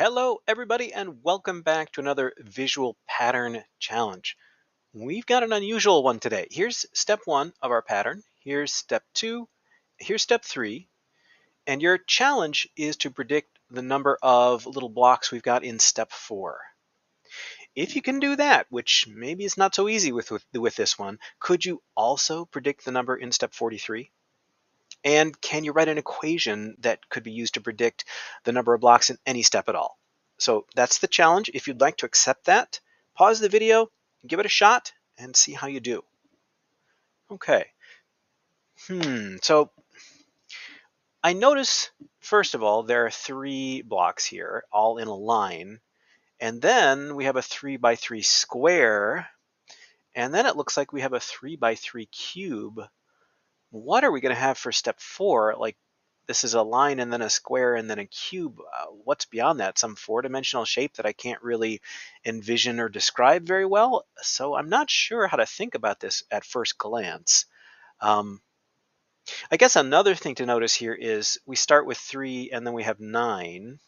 Hello, everybody, and welcome back to another visual pattern challenge. We've got an unusual one today. Here's step one of our pattern. Here's step two. Here's step three. And your challenge is to predict the number of little blocks we've got in step four. If you can do that, which maybe is not so easy with this one, could you also predict the number in step 43? And can you write an equation that could be used to predict the number of blocks in any step at all? So that's the challenge. If you'd like to accept that, pause the video, give it a shot, and see how you do. Okay. So I notice, first of all, there are 3 blocks here, all in a line. And then we have a 3 by 3 square. And then it looks like we have a 3 by 3 cube. What are we going to have for step 4? Like, this is a line and then a square and then a cube. What's beyond that? Some 4-dimensional shape that I can't really envision or describe very well. So I'm not sure how to think about this at first glance. I guess another thing to notice here is we start with 3 and then we have 9.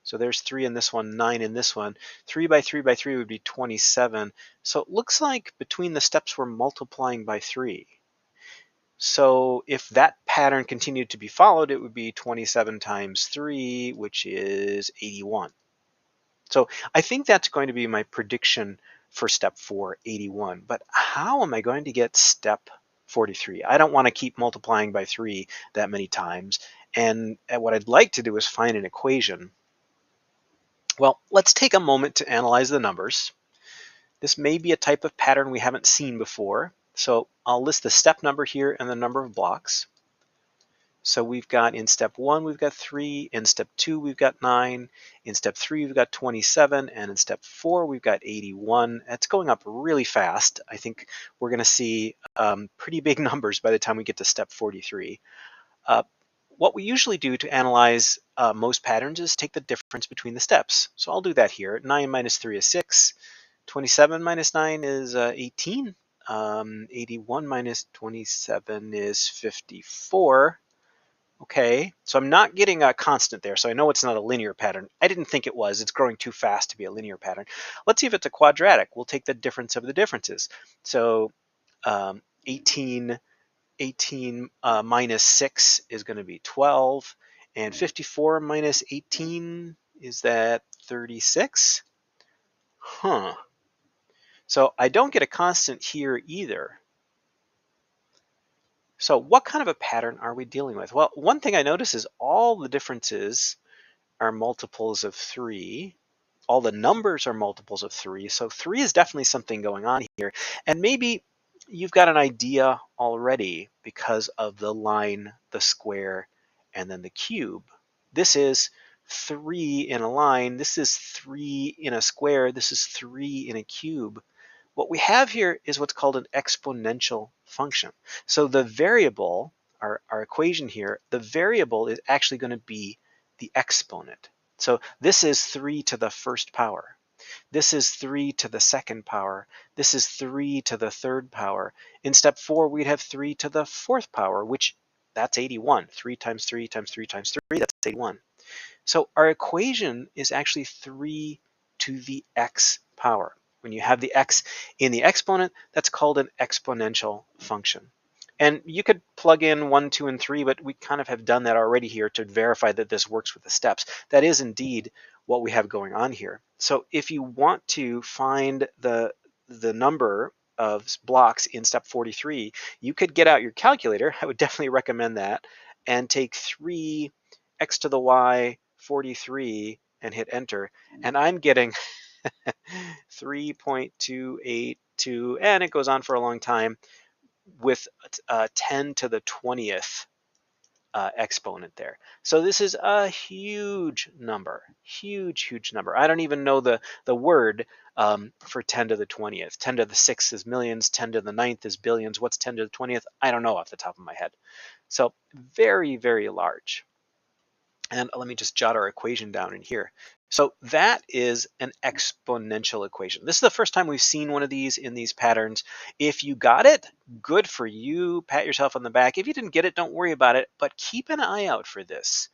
So there's 3 in this one, 9 in this one. 3 by 3 by 3 would be 27. So it looks like between the steps we're multiplying by 3. So if that pattern continued to be followed, it would be 27 times 3, which is 81. So I think that's going to be my prediction for step 4, 81. But how am I going to get step 43? I don't want to keep multiplying by 3 that many times. And what I'd like to do is find an equation. Well, let's take a moment to analyze the numbers. This may be a type of pattern we haven't seen before. So I'll list the step number here and the number of blocks. So we've got in step 1, we've got 3. In step 2, we've got 9. In step 3, we've got 27. And in step 4, we've got 81. It's going up really fast. I think we're going to see pretty big numbers by the time we get to step 43. What we usually do to analyze most patterns is take the difference between the steps. So I'll do that here. 9 minus 3 is 6. 27 minus 9 is 18. 81 minus 27 is 54. Okay, so I'm not getting a constant there, so I know it's not a linear pattern. I didn't think it was. It's growing too fast to be a linear pattern. Let's see if it's a quadratic. We'll take the difference of the differences. So 18 minus 6 is going to be 12, and 54 minus 18, is that 36? So I don't get a constant here either. So what kind of a pattern are we dealing with? Well, one thing I notice is all the differences are multiples of 3. All the numbers are multiples of 3. So 3 is definitely something going on here. And maybe you've got an idea already because of the line, the square, and then the cube. This is 3 in a line. This is 3 in a square. This is 3 in a cube. What we have here is what's called an exponential function. So the variable, our equation here, the variable is actually going to be the exponent. So this is 3 to the first power. This is 3 to the second power. This is 3 to the third power. In step 4, we'd have 3 to the fourth power, which that's 81. 3 times 3 times 3 times 3, that's 81. So our equation is actually 3 to the x power. When you have the x in the exponent, that's called an exponential function. And you could plug in 1, 2, and 3, but we kind of have done that already here to verify that this works with the steps. That is indeed what we have going on here. So if you want to find the number of blocks in step 43, you could get out your calculator. I would definitely recommend that, and take 3 x to the y 43 and hit enter. And I'm getting 3.282, and it goes on for a long time, with 10 to the 20th exponent there. So this is a huge number, huge number. I don't even know the word for 10 to the 20th. 10 to the 6th is millions, 10 to the 9th is billions. What's 10 to the 20th? I don't know off the top of my head. So very, very large. And let me just jot our equation down in here. So that is an exponential equation. This is the first time we've seen one of these in these patterns. If you got it, good for you. Pat yourself on the back. If you didn't get it, don't worry about it, but keep an eye out for this.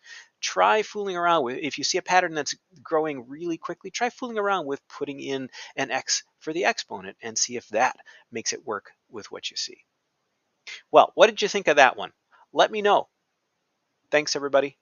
try fooling around with, if you see a pattern that's growing really quickly, try fooling around with putting in an x for the exponent and see if that makes it work with what you see. Well, what did you think of that one? Let me know. Thanks, everybody.